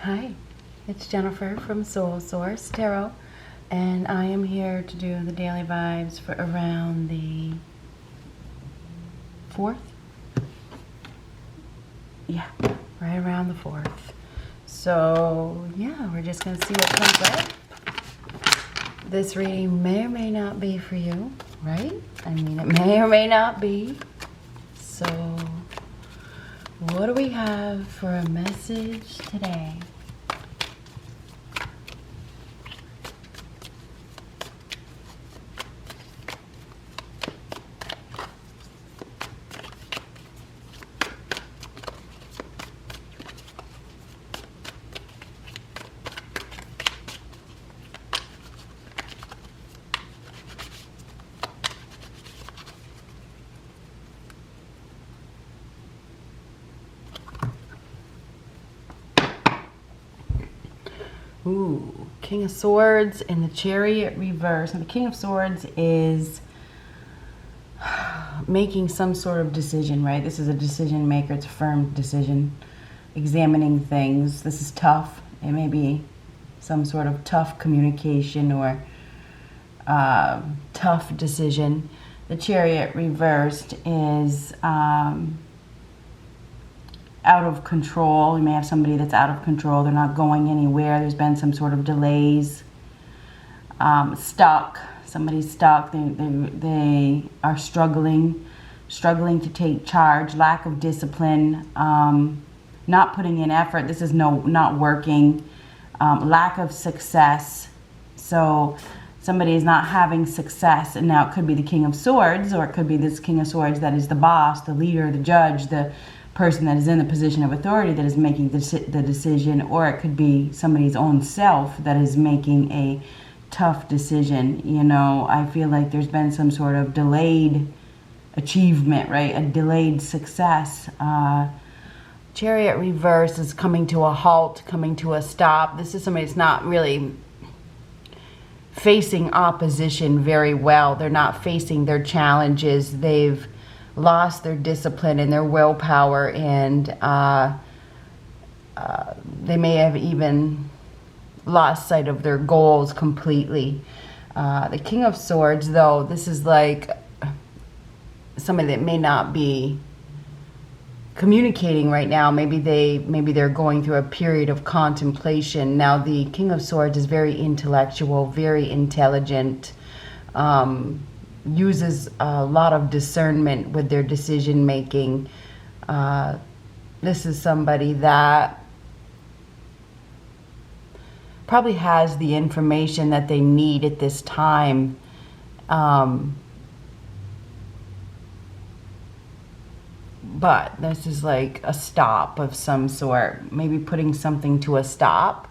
Hi, it's Jennifer from Soul Source Tarot, and I am here to do the daily vibes for around the 4th. Yeah, right around the 4th. So, yeah, we're just going to see what comes up. This reading may or may not be for you, right? I mean, it may or may not be. So, what do we have for a message today? Ooh, King of Swords and the Chariot Reverse. And the King of Swords is making some sort of decision, right? This is a decision maker. It's a firm decision. Examining things. This is tough. It may be some sort of tough communication or tough decision. The Chariot Reversed is out of control. You may have somebody that's out of control. They're not going anywhere. There's been some sort of delays. Stuck. Somebody's stuck. They are struggling to take charge. Lack of discipline. Not putting in effort. This is not working. Lack of success. So somebody is not having success. And now it could be the King of Swords, or it could be this King of Swords that is the boss, the leader, the judge, the person that is in the position of authority that is making the decision, or it could be somebody's own self that is making a tough decision. You know, I feel like there's been some sort of delayed achievement, right? A delayed success. Chariot Reverse is coming to a halt, coming to a stop. This is somebody that's not really facing opposition very well. They're not facing their challenges. They've lost their discipline and their willpower, and they may have even lost sight of their goals completely. The King of Swords, though, this is like somebody that may not be communicating right now. Maybe they're going through a period of contemplation. Now, the King of Swords is very intellectual, very intelligent, uses a lot of discernment with their decision making. This is somebody that probably has the information that they need at this time. But this is like a stop of some sort. Maybe putting something to a stop.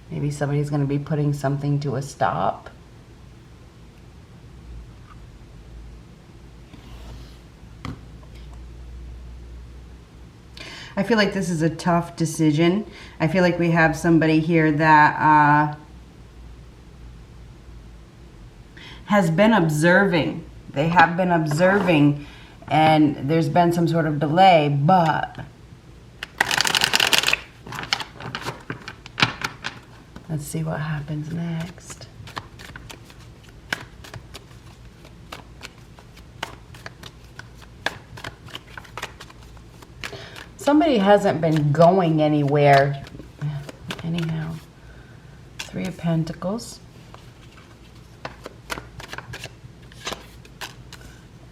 Maybe somebody's going to be putting something to a stop. I feel like this is a tough decision. I feel like we have somebody here that has been observing. They have been observing, and there's been some sort of delay, but let's see what happens next. Somebody hasn't been going anywhere. Anyhow, 3 of Pentacles.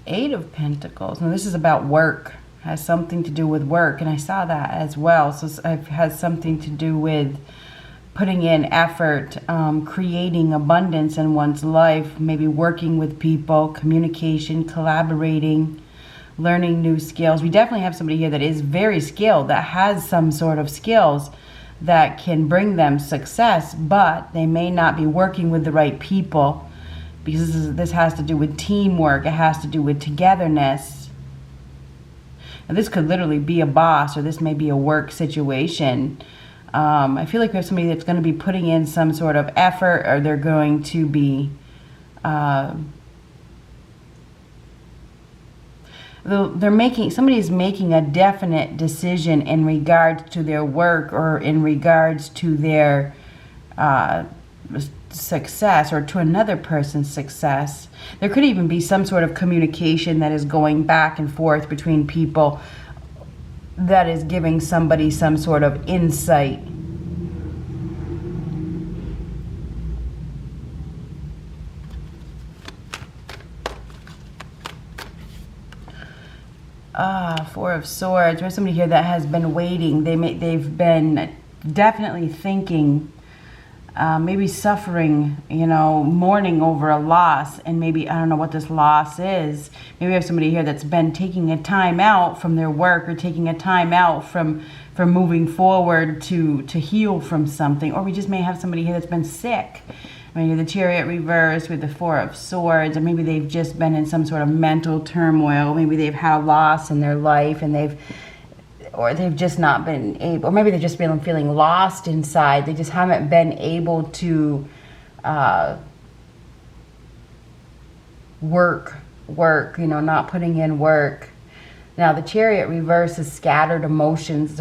8 of Pentacles. Now this is about work. Has something to do with work, and I saw that as well. So it has something to do with putting in effort, creating abundance in one's life, maybe working with people, communication, collaborating, learning new skills. We definitely have somebody here that is very skilled, that has some sort of skills that can bring them success, but they may not be working with the right people, because this has to do with teamwork. It has to do with togetherness. And this could literally be a boss, or this may be a work situation. I feel like we have somebody that's going to be putting in some sort of effort, or they're going to be somebody's making a definite decision in regards to their work or in regards to their success or to another person's success. There could even be some sort of communication that is going back and forth between people that is giving somebody some sort of insight. Four of Swords. There's somebody here that has been waiting. They've been definitely thinking, maybe suffering, mourning over a loss, and maybe, I don't know what this loss is. Maybe we have somebody here that's been taking a time out from their work or taking a time out from moving forward to heal from something. Or we just may have somebody here that's been sick. Maybe the Chariot Reverse with the Four of Swords, or maybe they've just been in some sort of mental turmoil. Maybe they've had a loss in their life and they've just not been able, or maybe they've just been feeling lost inside. They just haven't been able to work, not putting in work. Now, the Chariot Reverse is scattered emotions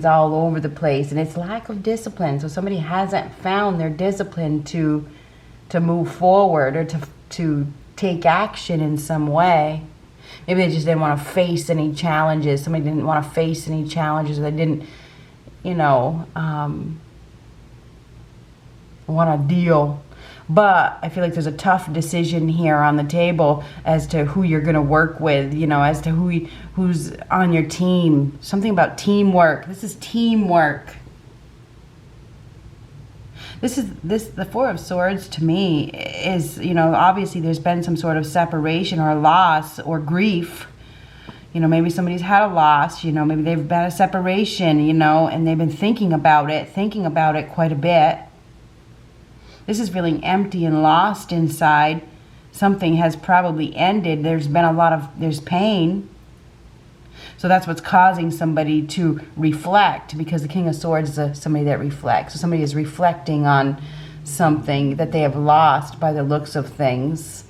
all over the place, and it's lack of discipline. So somebody hasn't found their discipline to move forward or to take action in some way. Maybe they just didn't want to face any challenges. Somebody didn't want to face any challenges, or they didn't, want to deal. But I feel like there's a tough decision here on the table as to who you're going to work with, as to who's on your team. Something about teamwork. This is teamwork. The Four of Swords to me is, obviously there's been some sort of separation or loss or grief. Maybe somebody's had a loss, maybe they've had a separation, and they've been thinking about it quite a bit. This is feeling empty and lost inside. Something has probably ended. There's pain. So that's what's causing somebody to reflect, because the King of Swords is somebody that reflects. So somebody is reflecting on something that they have lost by the looks of things.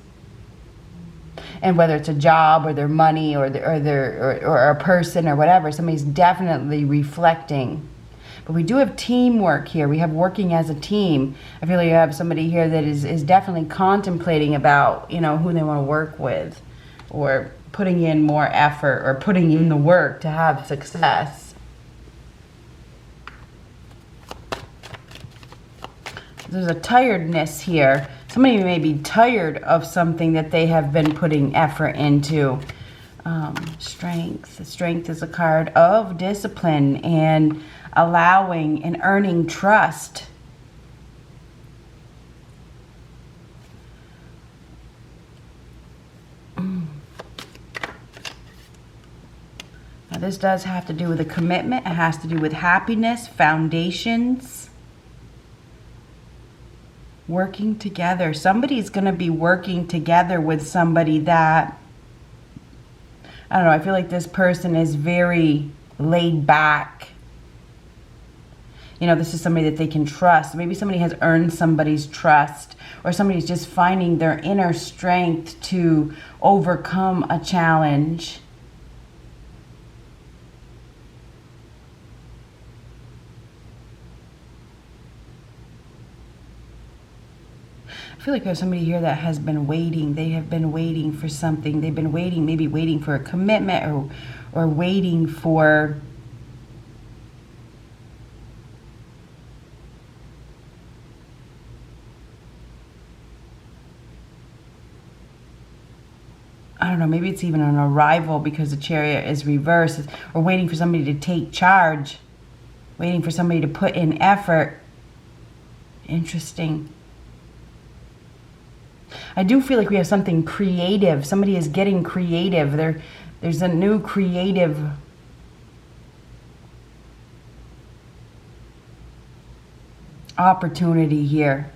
And whether it's a job or their money or a person or whatever, somebody's definitely reflecting. But we do have teamwork here. We have working as a team. I feel like you have somebody here that is definitely contemplating about, who they want to work with, or putting in more effort, or putting in the work to have success. There's a tiredness here. Somebody may be tired of something that they have been putting effort into. Strength. Strength is a card of discipline and allowing and earning trust. Now this does have to do with a commitment. It has to do with happiness, foundations, working together. Somebody's going to be working together with somebody that, I don't know, I feel like this person is very laid back. This is somebody that they can trust. Maybe somebody has earned somebody's trust, or somebody's just finding their inner strength to overcome a challenge. I feel like we have somebody here that has been waiting. They have been waiting for something. They've been waiting, maybe waiting for a commitment or waiting for I don't know, maybe it's even an arrival because the Chariot is reversed, or waiting for somebody to take charge, waiting for somebody to put in effort. Interesting. I do feel like we have something creative. Somebody is getting creative. There's a new creative opportunity here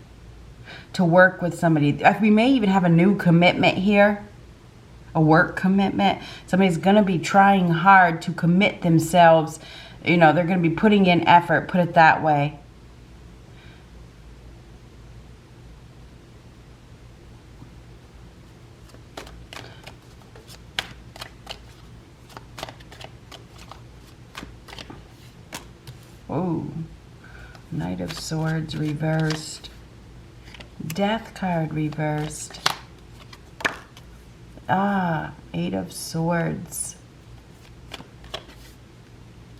to work with somebody. We may even have a new commitment here. A work commitment. Somebody's going to be trying hard to commit themselves. They're going to be putting in effort, put it that way. Ooh. Knight of Swords reversed. Death card reversed. Ah, Eight of Swords.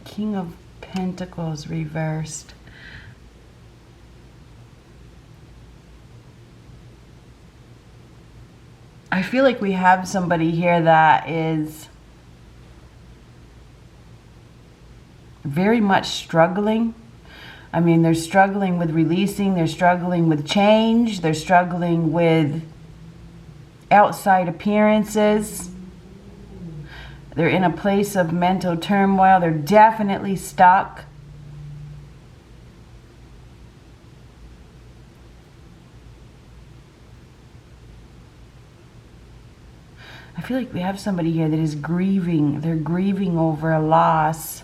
King of Pentacles reversed. I feel like we have somebody here that is very much struggling. I mean, they're struggling with releasing, they're struggling with change, they're struggling with outside appearances. They're in a place of mental turmoil. They're definitely stuck. I feel like we have somebody here that is grieving. They're grieving over a loss.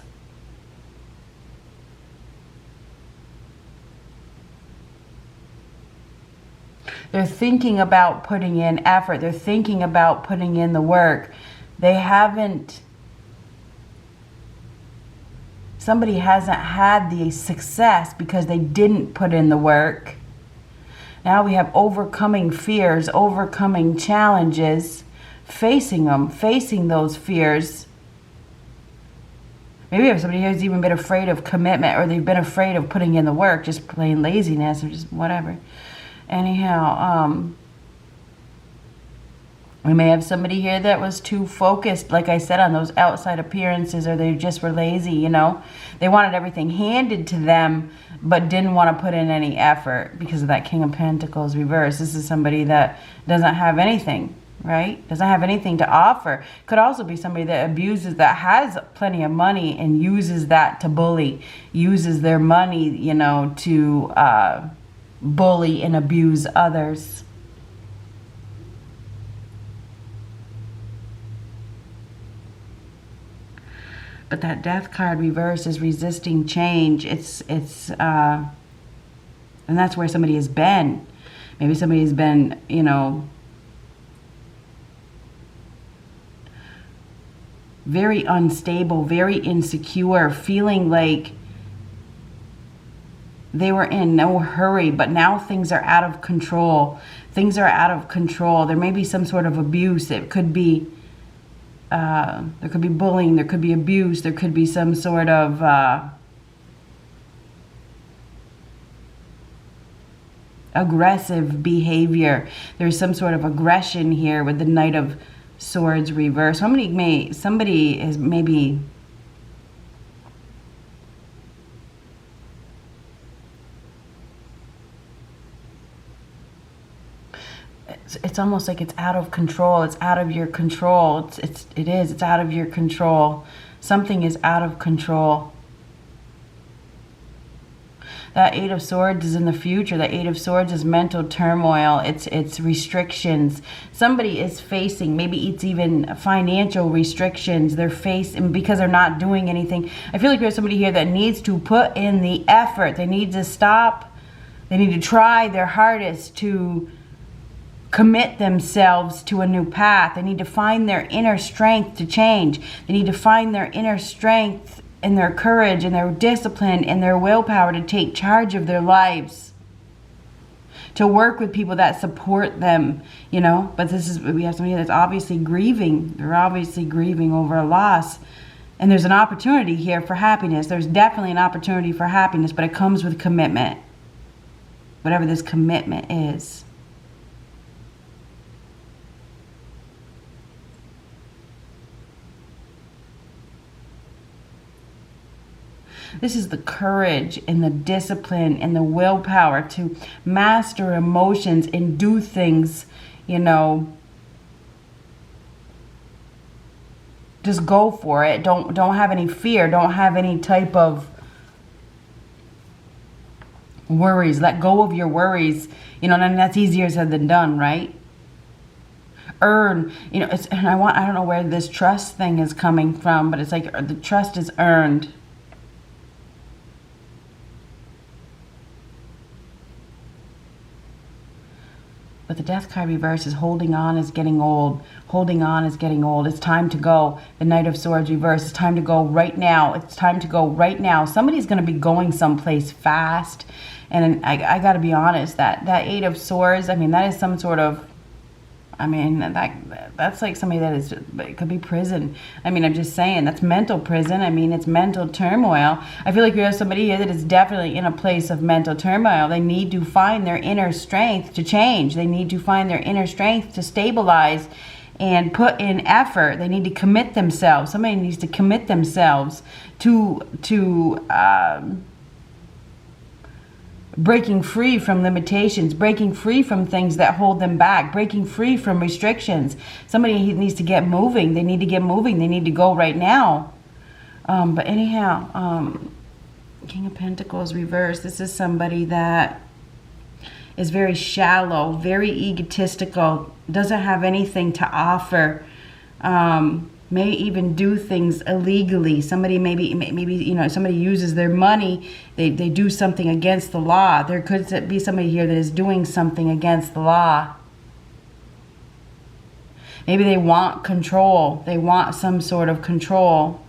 They're thinking about putting in effort. They're thinking about putting in the work. They haven't, somebody hasn't had the success because they didn't put in the work. Now we have overcoming fears, overcoming challenges, facing them, facing those fears. Maybe we have somebody who's even been afraid of commitment, or they've been afraid of putting in the work, just plain laziness or just whatever. Anyhow, we may have somebody here that was too focused, like I said, on those outside appearances, or they just were lazy, you know. They wanted everything handed to them, but didn't want to put in any effort because of that King of Pentacles reverse. This is somebody that doesn't have anything, right? Doesn't have anything to offer. Could also be somebody that abuses, that has plenty of money and uses that to bully, uses their money, you know, to bully and abuse others. But that Death card reverse is resisting change. And that's where somebody has been. Maybe somebody has been, you know, very unstable, very insecure, feeling like they were in no hurry, but now things are out of control. Things are out of control. There may be some sort of abuse. It could be, there could be bullying, there could be abuse, there could be some sort of aggressive behavior. There's some sort of aggression here with the Knight of Swords reverse. Somebody is maybe it's almost like it's out of control. It's out of your control. It's out of your control. Something is out of control. That Eight of Swords is in the future. That Eight of Swords is mental turmoil. It's restrictions. Somebody is facing, maybe it's even financial restrictions. They're facing because they're not doing anything. I feel like there's somebody here that needs to put in the effort. They need to stop. They need to try their hardest to commit themselves to a new path. They need to find their inner strength to change. They need to find their inner strength and their courage and their discipline and their willpower to take charge of their lives, to work with people that support them, you know. But we have somebody that's obviously grieving. They're obviously grieving over a loss. And there's an opportunity here for happiness. There's definitely an opportunity for happiness, but it comes with commitment. Whatever this commitment is. This is the courage and the discipline and the willpower to master emotions and do things, you know. Just go for it. Don't have any fear. Don't have any type of worries. Let go of your worries. You know, and that's easier said than done, right? Earn, you know, I don't know where this trust thing is coming from, but it's like the trust is earned. But the Death card reverse is holding on is getting old. Holding on is getting old. It's time to go. The Knight of Swords reverse. It's time to go right now. It's time to go right now. Somebody's going to be going someplace fast. And I got to be honest, that Eight of Swords, I mean, that is some sort of, I mean, that's like somebody that is, it could be prison. I mean, I'm just saying, that's mental prison. I mean, it's mental turmoil. I feel like we have somebody here that is definitely in a place of mental turmoil. They need to find their inner strength to change. They need to find their inner strength to stabilize and put in effort. They need to commit themselves. Somebody needs to commit themselves to breaking free from limitations, breaking free from things that hold them back, breaking free from restrictions. Somebody needs to get moving. They need to get moving. They need to go right now. But anyhow, King of Pentacles reverse. This is somebody that is very shallow, very egotistical, doesn't have anything to offer. May even do things illegally. Somebody maybe you know, somebody uses their money. They do something against the law. There could be somebody here that is doing something against the law. Maybe they want control. They want some sort of control.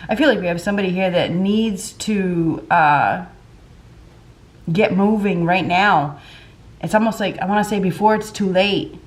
I feel like we have somebody here that needs to get moving right now. It's almost like, I want to say, before it's too late.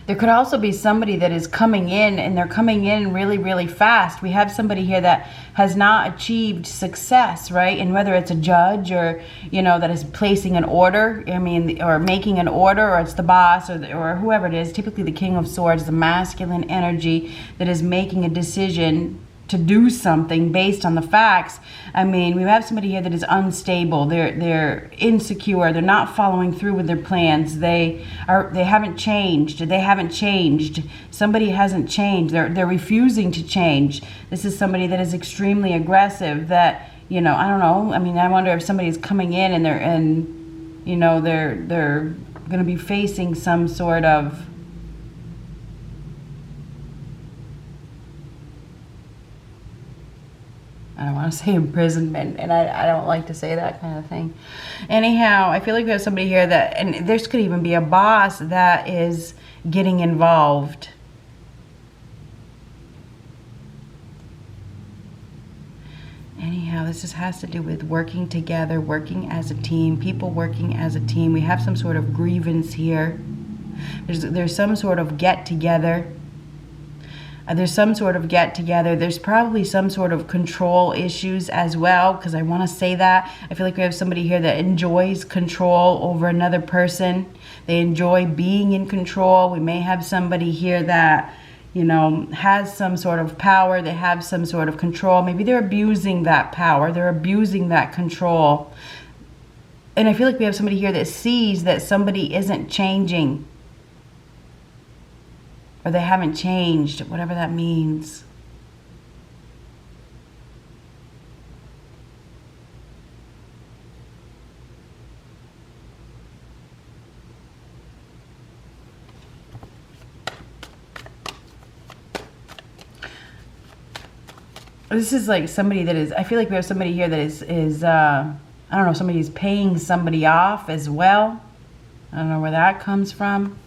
There could also be somebody that is coming in, and they're coming in really, really fast. We have somebody here that has not achieved success, right? And whether it's a judge or, you know, that is placing an order, I mean, or making an order, or it's the boss or whoever it is. Typically the King of Swords, the masculine energy that is making a decision to do something based on the facts. I mean, we have somebody here that is unstable. They're insecure. They're not following through with their plans. They haven't changed. They haven't changed. Somebody hasn't changed. They're refusing to change. This is somebody that is extremely aggressive. That, you know, I don't know. I mean, I wonder if somebody's coming in and they're going to be facing some sort of, I don't want to say imprisonment, and I don't like to say that kind of thing. Anyhow, I feel like we have somebody here that, and this could even be a boss that is getting involved. Anyhow, this just has to do with working together, working as a team, people working as a team. We have some sort of grievance here. There's some sort of get-together. There's some sort of get-together. There's probably some sort of control issues as well, because I want to say that. I feel like we have somebody here that enjoys control over another person. They enjoy being in control. We may have somebody here that, you know, has some sort of power. They have some sort of control. Maybe they're abusing that power. They're abusing that control. And I feel like we have somebody here that sees that somebody isn't changing, or they haven't changed, whatever that means. This is like somebody that is, I feel like we have somebody here that is I don't know, somebody's paying somebody off as well. I don't know where that comes from.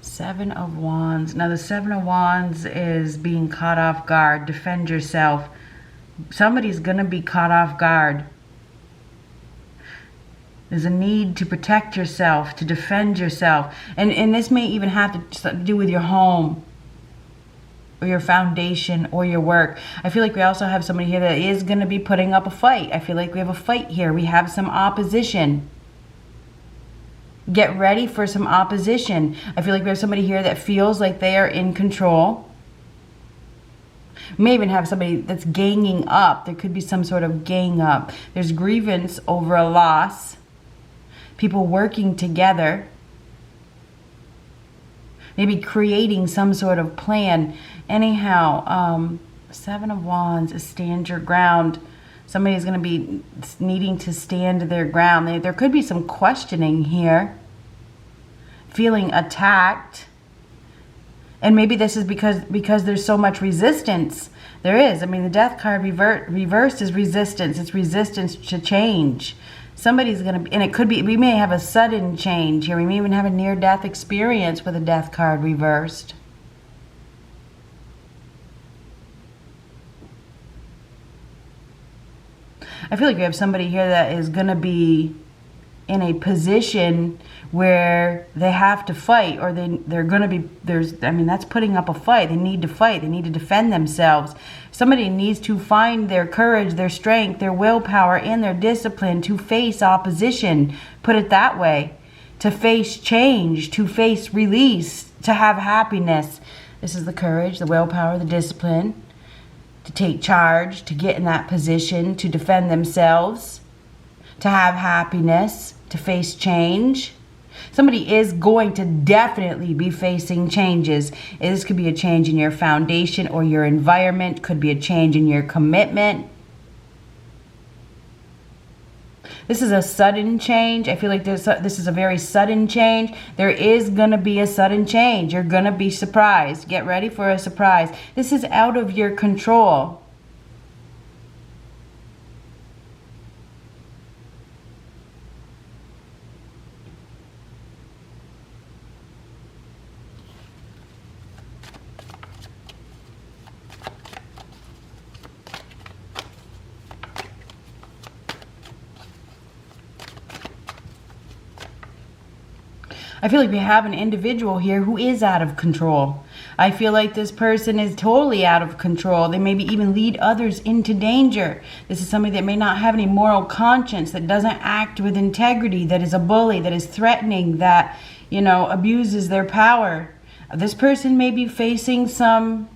Seven of Wands. Now the Seven of Wands is being caught off guard. Defend yourself. Somebody's going to be caught off guard. There's a need to protect yourself, to defend yourself. And this may even have to do with your home, or your foundation, or your work. I feel like we also have somebody here that is going to be putting up a fight. I feel like we have a fight here. We have some opposition. Get ready for some opposition. I feel like we have somebody here that feels like they are in control. We may even have somebody that's ganging up. There could be some sort of gang up. There's grievance over a loss. People working together. Maybe creating some sort of plan. Anyhow, Seven of Wands is stand your ground. Somebody's going to be needing to stand their ground. There could be some questioning here. feeling attacked. And maybe this is because there's so much resistance. There is. I mean, the Death card reversed is resistance. It's resistance to change. Somebody's going to be, and it could be, we may have a sudden change here. We may even have a near-death experience with a Death card reversed. I feel like we have somebody here that is going to be in a position where they have to fight, or they're going to be, that's putting up a fight. They need to fight. They need to defend themselves. Somebody needs to find their courage, their strength, their willpower, and their discipline to face opposition. Put it that way. To face change, to face release, to have happiness. This is the courage, the willpower, the discipline. To take charge, to get in that position, to defend themselves, to have happiness, to face change. Somebody is going to definitely be facing changes. This could be a change in your foundation or your environment. Could be a change in your commitment. This is a sudden change. I feel like this is a very sudden change. There is going to be a sudden change. You're going to be surprised. Get ready for a surprise. This is out of your control. I feel like we have an individual here who is out of control. I feel like this person is totally out of control. They maybe even lead others into danger. This is somebody that may not have any moral conscience, that doesn't act with integrity, that is a bully, that is threatening, that, abuses their power. This person may be facing some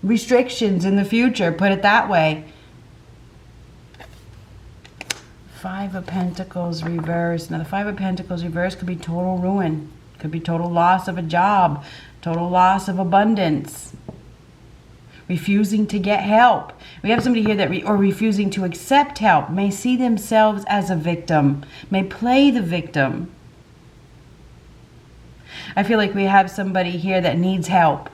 restrictions in the future, put it that way. Five of Pentacles reversed. Now the Five of Pentacles reversed could be total ruin. Could be total loss of a job. Total loss of abundance. Refusing to get help. We have somebody here that refusing to accept help. May see themselves as a victim. May play the victim. I feel like we have somebody here that needs help.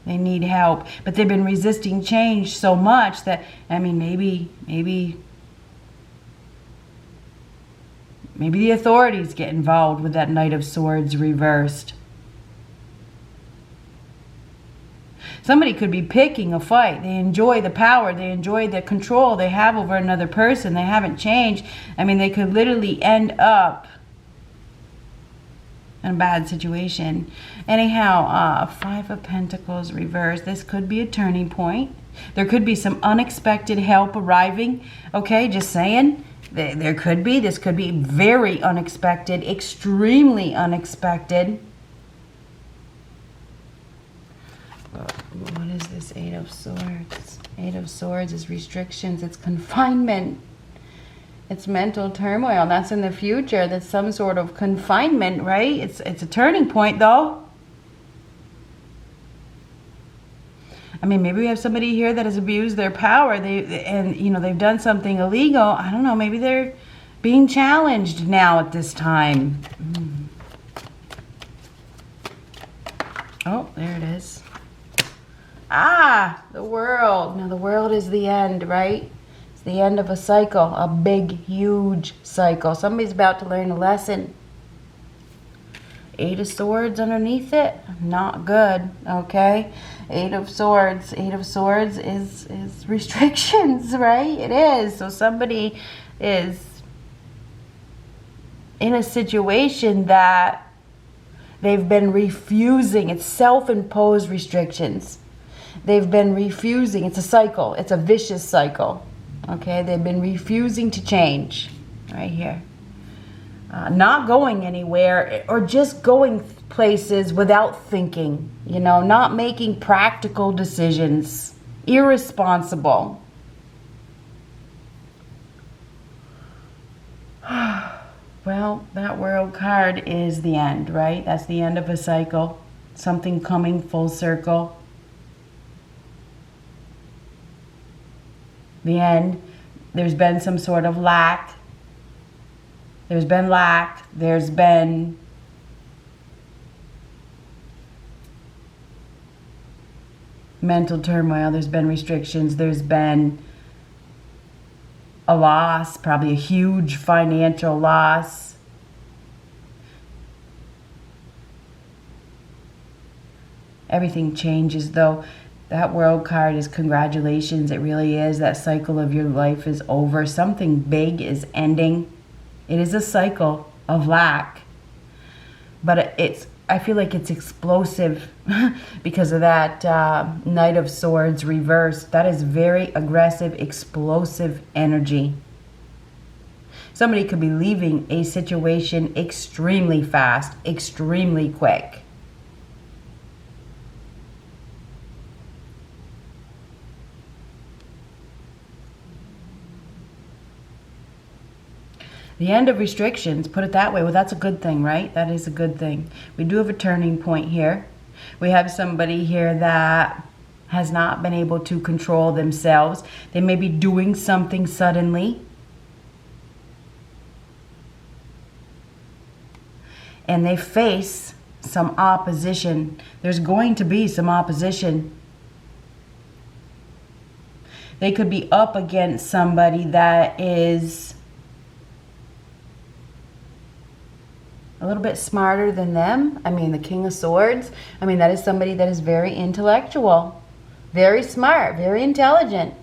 They need help. But they've been resisting change so much that, maybe the authorities get involved with that Knight of Swords reversed. Somebody could be picking a fight. They enjoy the power. They enjoy the control they have over another person. They haven't changed. They could literally end up in a bad situation. Anyhow, Five of Pentacles reversed. This could be a turning point. There could be some unexpected help arriving. Okay, just saying. There could be. This could be very unexpected, extremely unexpected. What is this Eight of Swords? Eight of Swords is restrictions. It's confinement. It's mental turmoil. That's in the future. That's some sort of confinement, right? It's a turning point, though. Maybe we have somebody here that has abused their power. They've done something illegal. I don't know. Maybe they're being challenged now at this time. Oh, there it is. The World. Now, the World is the end, right? It's the end of a cycle, a big, huge cycle. Somebody's about to learn a lesson. Eight of Swords underneath it. Not good, okay? Eight of Swords. Eight of Swords is restrictions, right? It is. So somebody is in a situation that they've been refusing. It's self-imposed restrictions. They've been refusing. It's a cycle. It's a vicious cycle, okay? They've been refusing to change right here. Not going anywhere, or just going places without thinking, not making practical decisions. Irresponsible. Well, that World card is the end, right? That's the end of a cycle. Something coming full circle. The end. There's been some sort of lack. There's been lack. There's been mental turmoil. There's been restrictions. There's been a loss, probably a huge financial loss. Everything changes, though. That World card is congratulations. It really is. That cycle of your life is over. Something big is ending. It is a cycle of lack. But I feel like it's explosive because of that Knight of Swords reverse. That is very aggressive, explosive energy. Somebody could be leaving a situation extremely fast, extremely quick. The end of restrictions, put it that way. Well, that's a good thing, right? That is a good thing. We do have a turning point here. We have somebody here that has not been able to control themselves. They may be doing something suddenly. And they face some opposition. There's going to be some opposition. They could be up against somebody that is a little bit smarter than them. I mean, the King of Swords. I mean, that is somebody that is very intellectual, very smart, very intelligent.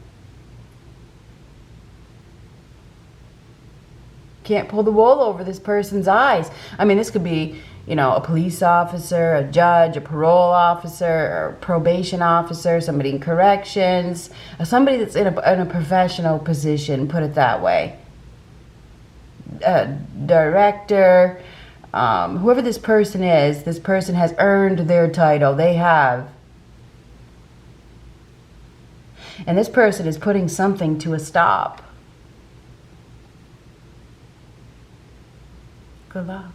Can't pull the wool over this person's eyes. I mean, this could be, you know, a police officer, a judge, a parole officer, or probation officer, somebody in corrections, somebody that's in a professional position, put it that way. Director. Whoever this person has earned their title. They have. And this person is putting something to a stop. Good luck.